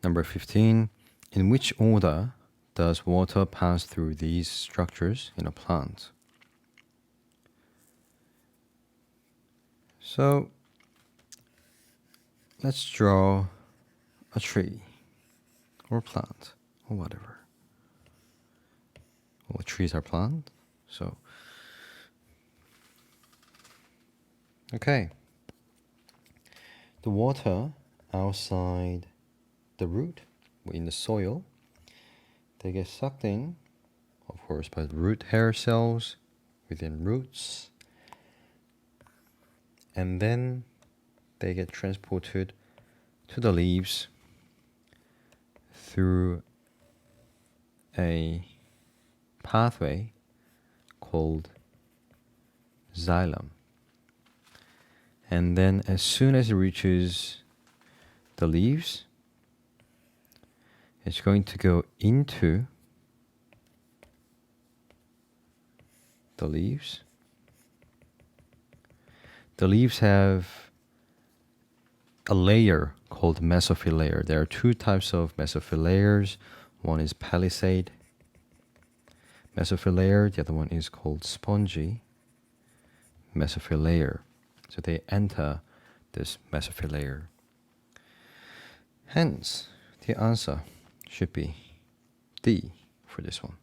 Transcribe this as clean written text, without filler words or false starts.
Number 15. In which order does water pass through these structures in a plant? So let's draw a tree or plant or whatever. Well, trees are plants, so okay. The water outside the root, in the soil, they get sucked in, of course, by the root hair cells within roots, and then they get transported to the leaves through a pathway called xylem. And then as soon as it reaches the leaves, it's going to go into the leaves. The leaves have a layer called mesophyll layer. There are two types of mesophyll layers. One is palisade mesophyll layer. The other one is called spongy mesophyll layer. So they enter this mesophyll layer. Hence, the answer should be D for this one.